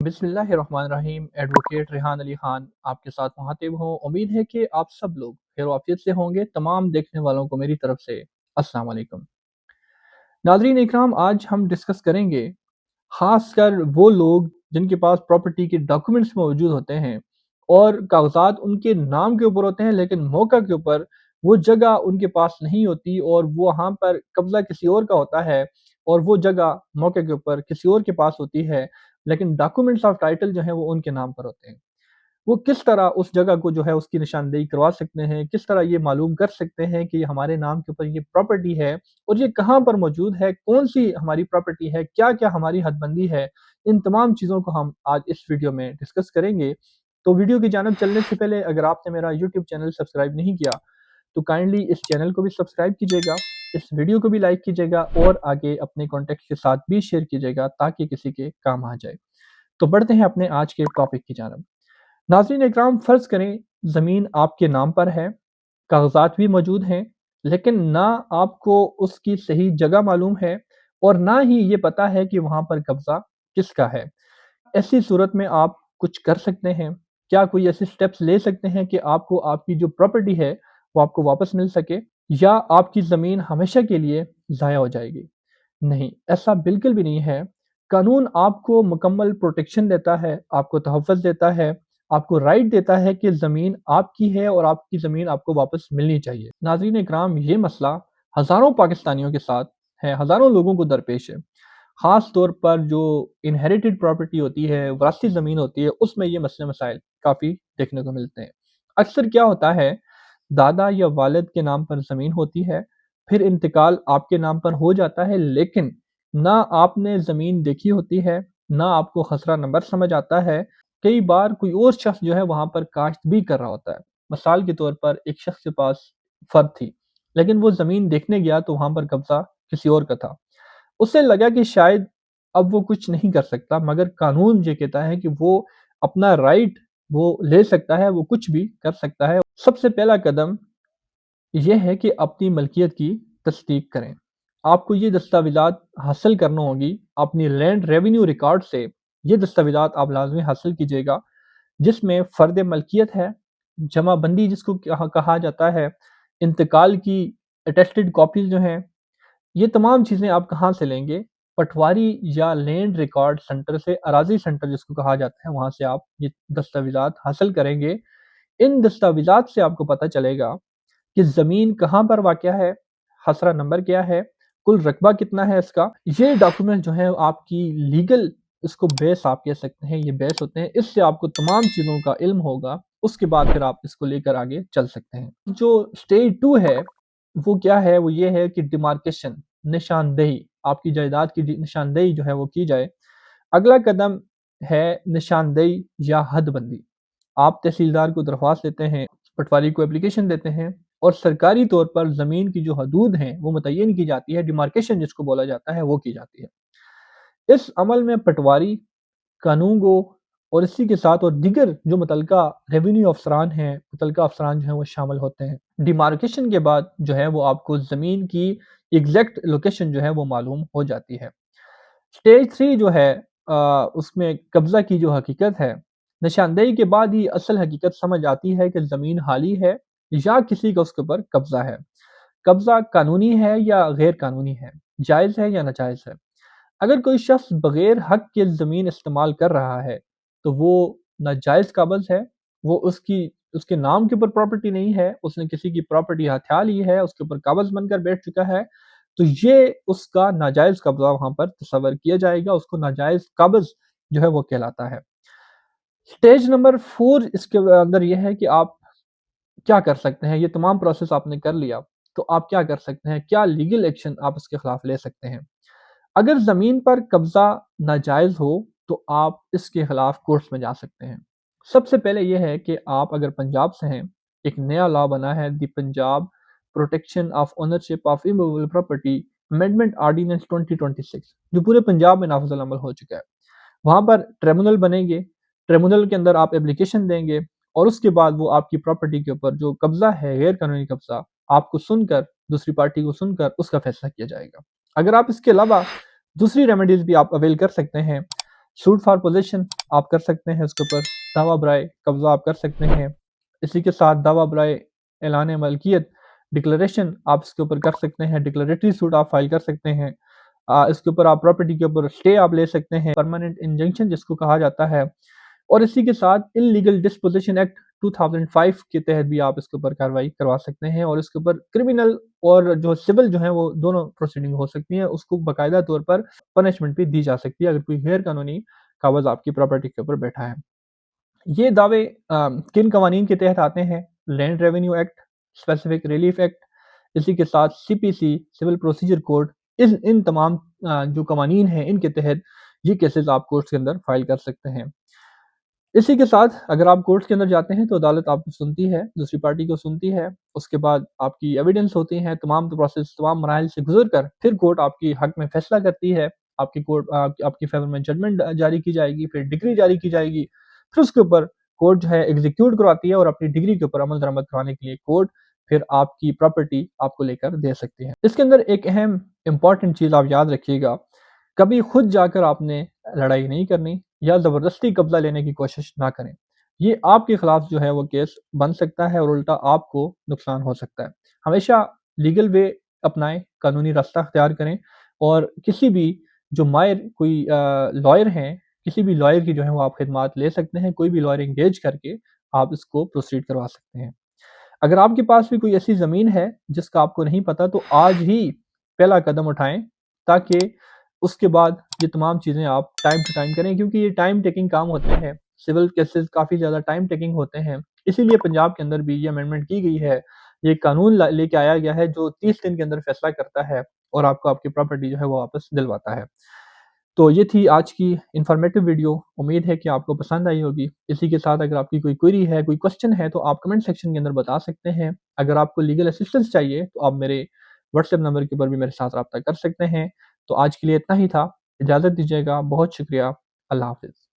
बिस्मिल्लाहिर्रहमानिर्रहीम। एडवोकेट रेहान अली खान आपके साथ मुखातिब हूँ। उम्मीद है कि आप सब लोग खैर आफियत से होंगे। तमाम देखने वालों को मेरी तरफ से अस्सलाम वालेकुम। नाज़रीन इकराम, आज हम डिस्कस करेंगे खासकर वो लोग जिनके पास प्रॉपर्टी के डॉक्यूमेंट्स मौजूद होते हैं और कागजात उनके नाम के ऊपर होते हैं, लेकिन मौका के ऊपर वो जगह उनके पास नहीं होती और वो वहाँ पर कब्जा किसी और का होता है और वो जगह मौके के ऊपर किसी और के पास होती है, लेकिन डॉक्यूमेंट्स ऑफ टाइटल जो है वो उनके नाम पर होते हैं। वो किस तरह उस जगह को जो है उसकी निशानदेही करवा सकते हैं, किस तरह ये मालूम कर सकते हैं कि हमारे नाम के ऊपर ये प्रॉपर्टी है और ये कहाँ पर मौजूद है, कौन सी हमारी प्रॉपर्टी है, क्या क्या हमारी हदबंदी है। इन तमाम चीज़ों को हम आज इस वीडियो में डिस्कस करेंगे। तो वीडियो की जानब चलने से पहले अगर आपने मेरा यूट्यूब चैनल सब्सक्राइब नहीं किया तो काइंडली इस चैनल को भी सब्सक्राइब कीजिएगा, इस वीडियो को भी लाइक कीजिएगा और आगे अपने कॉन्टेक्ट के साथ भी शेयर कीजिएगा ताकि किसी के काम आ जाए। तो बढ़ते हैं अपने आज के टॉपिक की जानब। नाज़रीन इकराम, फ़र्ज़ करें ज़मीन आपके नाम पर है, कागज़ात भी मौजूद हैं, लेकिन ना आपको उसकी सही जगह मालूम है और ना ही ये पता है कि वहाँ पर कब्ज़ा किसका है। ऐसी सूरत में आप कुछ कर सकते हैं? क्या कोई ऐसे स्टेप्स ले सकते हैं कि आपको आपकी जो प्रॉपर्टी है वो आपको वापस मिल सके, या आपकी ज़मीन हमेशा के लिए ज़ाया हो जाएगी? नहीं, ऐसा बिल्कुल भी नहीं है। कानून आपको मुकम्मल प्रोटेक्शन देता है, आपको तहफ़्फ़ुज़ देता है, आपको राइट देता है कि ज़मीन आपकी है और आपकी ज़मीन आपको वापस मिलनी चाहिए। नाज़रीन इकराम, ये मसला हज़ारों पाकिस्तानियों के साथ है, हज़ारों लोगों को दरपेश है। ख़ास तौर पर जो इनहेरिटेड प्रॉपर्टी होती है, वरासती ज़मीन होती है, उसमें ये मसले मसाइल काफ़ी देखने को मिलते हैं। अक्सर क्या होता है, दादा या वालिद के नाम पर ज़मीन होती है, फिर इंतकाल आपके नाम पर हो जाता है, लेकिन ना आपने ज़मीन देखी होती है, ना आपको खसरा नंबर समझ आता है। कई बार कोई और शख्स जो है वहाँ पर काश्त भी कर रहा होता है। मिसाल के तौर पर एक शख्स के पास फ़र्द थी, लेकिन वो ज़मीन देखने गया तो वहाँ पर कब्ज़ा किसी और का था। उसे लगा कि शायद अब वो कुछ नहीं कर सकता, मगर कानून ये कहता है कि वो अपना राइट वो ले सकता है, वो कुछ भी कर सकता है। सबसे पहला कदम ये है कि अपनी मलकियत की तस्दीक करें। आपको ये दस्तावेज़ात हासिल करना होगी अपनी लैंड रेवेन्यू रिकॉर्ड से। ये दस्तावेज़ात आप लाज़मी हासिल कीजिएगा जिसमें फ़र्द मलकियत है, जमाबंदी जिसको कहा जाता है, इंतकाल की अटेस्टेड कॉपीज़ जो हैं, ये तमाम चीज़ें आप कहाँ से लेंगे? पटवारी या लैंड रिकॉर्ड सेंटर से, अराज़ी सेंटर जिसको कहा जाता है, वहाँ से आप ये दस्तावेज़ात हासिल करेंगे। इन दस्तावेज़ात से आपको पता चलेगा कि ज़मीन कहाँ पर वाक़या है, खसरा नंबर क्या है, कुल रकबा कितना है इसका। ये डॉक्यूमेंट जो है आपकी लीगल, इसको बेस आप कह सकते हैं, ये बेस होते हैं। इससे आपको तमाम चीज़ों का इल्म होगा, उसके बाद फिर आप इसको लेकर आगे चल सकते हैं। जो स्टेज 2 है, वो क्या है? वो ये है कि डिमार्केशन, निशानदेही, आपकी जायदाद की निशानदेही जो है वो की जाए। अगला कदम है निशानदेही या हदबंदी। आप तहसीलदार को दरख्वास्त देते हैं, पटवारी को एप्लीकेशन देते हैं और सरकारी तौर पर ज़मीन की जो हदूद हैं वो मुतय्यन की जाती है, डिमार्केशन जिसको बोला जाता है वो की जाती है। इस अमल में पटवारी, कानूनगो और इसी के साथ और दीगर जो मुतलका रेवेन्यू अफसरान हैं, मुतलका अफसरान जो हैं वो शामिल होते हैं। डिमार्केशन के बाद जो है वो आपको ज़मीन की एग्जैक्ट लोकेशन जो है वो मालूम हो जाती है। स्टेज 3 जो है उसमें कब्ज़ा की जो हकीकत है, निशानदेही के बाद ही असल हकीकत समझ आती है कि ज़मीन हाली है या किसी का उसके ऊपर कब्ज़ा है। कब्ज़ा कानूनी है या गैर कानूनी है, जायज़ है या नाजायज़ है। अगर कोई शख्स बगैर हक के ज़मीन इस्तेमाल कर रहा है, तो वो नाजायज़ कब्ज़ है, वो उसके नाम के ऊपर प्रॉपर्टी नहीं है, उसने किसी की प्रॉपर्टी हथिया ली है, उसके ऊपर काबज़ बनकर बैठ चुका है, तो ये उसका नाजायज़ कब्ज़ा वहाँ पर तस्वर किया जाएगा, उसको नाजायज़ कब्ज़ जो है वो कहलाता है। स्टेज नंबर 4 इसके अंदर ये है कि आप क्या कर सकते हैं? ये तमाम प्रोसेस आपने कर लिया, तो आप क्या कर सकते हैं? क्या लीगल एक्शन आप इसके खिलाफ ले सकते हैं? अगर ज़मीन पर कब्ज़ा नाजायज़ हो, तो आप इसके खिलाफ कोर्ट्स में जा सकते हैं। सबसे पहले ये है कि आप अगर पंजाब से हैं, एक नया लॉ बना है, the Punjab protection of ownership of immovable property amendment ordinance 2026, जो पूरे पंजाब में नाफिज़ अल अमल हो चुका है। वहाँ पर ट्रिब्यूनल बनेंगे, ट्रिब्यूनल के अंदर आप एप्लीकेशन देंगे और उसके बाद वो आपकी प्रॉपर्टी के ऊपर जो कब्ज़ा है, गैर कानूनी कब्ज़ा, आपको सुनकर, दूसरी पार्टी को सुनकर उसका फैसला किया जाएगा। अगर आप इसके अलावा दूसरी रेमेडीज़ भी आप अवेल कर सकते हैं, सूट फॉर पोजेशन आप कर सकते हैं, उसके ऊपर दावा बराए कब्जा आप कर सकते हैं। इसी के साथ दावा बराए ऐलान मलकियत डिक्लेरेशन आप इसके ऊपर कर सकते हैं, डिक्लेरेटरी सूट आप फाइल कर सकते हैं। इसके ऊपर आप प्रॉपर्टी के ऊपर स्टे आप ले सकते हैं, परमानेंट इंजंक्शन जिसको कहा जाता है। और इसी के साथ इलीगल डिस्पोजिशन एक्ट 2005 के तहत भी आप इसके ऊपर कार्रवाई करवा सकते हैं, और इसके ऊपर क्रिमिनल और जो सिविल जो है वो दोनों प्रोसीडिंग हो सकती है। उसको बाकायदा तौर पर पनिशमेंट भी दी जा सकती है अगर कोई गैर कानूनी कागज आपकी प्रॉपर्टी के ऊपर बैठा है। ये दावे किन कवानीन के तहत आते हैं? Land revenue act, specific relief act, इसी के साथ सीपीसी, सिविल प्रोसीजर कोड। इन तमाम जो कवानीन हैं इनके तहत ये केसेस आप कोर्ट्स के अंदर फाइल कर सकते हैं। इसी के साथ अगर आप कोर्ट के अंदर जाते हैं तो अदालत आपको सुनती है, दूसरी पार्टी को सुनती है, उसके बाद आपकी एविडेंस होती है, तमाम प्रोसेस तमाम मराइल से गुजर कर फिर कोर्ट आपकी हक में फैसला करती है। आपकी फेवर में जजमेंट जारी की जाएगी, फिर डिग्री जारी की जाएगी, फिर उसके ऊपर कोर्ट जो है एग्जीक्यूट करवाती है, और अपनी डिग्री के ऊपर अमल दरामद करवाने के लिए कोर्ट फिर आपकी प्रॉपर्टी आपको लेकर दे सकती है। इसके अंदर एक अहम इंपॉर्टेंट चीज़ आप याद रखिएगा, कभी खुद जाकर आपने लड़ाई नहीं करनी या ज़बरदस्ती कब्जा लेने की कोशिश ना करें। ये आपके खिलाफ जो है वो केस बन सकता है और उल्टा आपको नुकसान हो सकता है। हमेशा लीगल वे अपनाएं, कानूनी रास्ता अख्तियार करें, और किसी भी जो माहिर कोई लॉयर हैं, किसी भी लॉयर की जो है वो आप खिदमात ले सकते हैं। कोई भी लॉयर एंगेज करके आप इसको प्रोसीड करवा सकते हैं। अगर आपके पास भी कोई ऐसी ज़मीन है जिसका आपको नहीं पता, तो आज ही पहला कदम उठाएं, ताकि उसके बाद ये तमाम चीज़ें आप टाइम टू टाइम करें, क्योंकि ये टाइम टेकिंग काम होते हैं। सिविल केसेस काफ़ी ज़्यादा टाइम टेकिंग होते हैं। इसीलिए पंजाब के अंदर भी ये अमेंडमेंट की गई है, ये कानून लेके आया गया है जो 30 दिन के अंदर फैसला करता है और आपको आपकी प्रॉपर्टी जो है वो वापस दिलवाता है। तो ये थी आज की इन्फॉर्मेटिव वीडियो। उम्मीद है कि आपको पसंद आई होगी। इसी के साथ अगर आपकी कोई क्वेरी है, कोई क्वेश्चन है, तो आप कमेंट सेक्शन के अंदर बता सकते हैं। अगर आपको लीगल असिस्टेंस चाहिए तो आप मेरे व्हाट्सएप नंबर के ऊपर भी मेरे साथ रब्ता कर सकते हैं। तो आज के लिए इतना ही था। इजाज़त दीजिएगा। बहुत शुक्रिया। अल्लाह हाफ़िज़।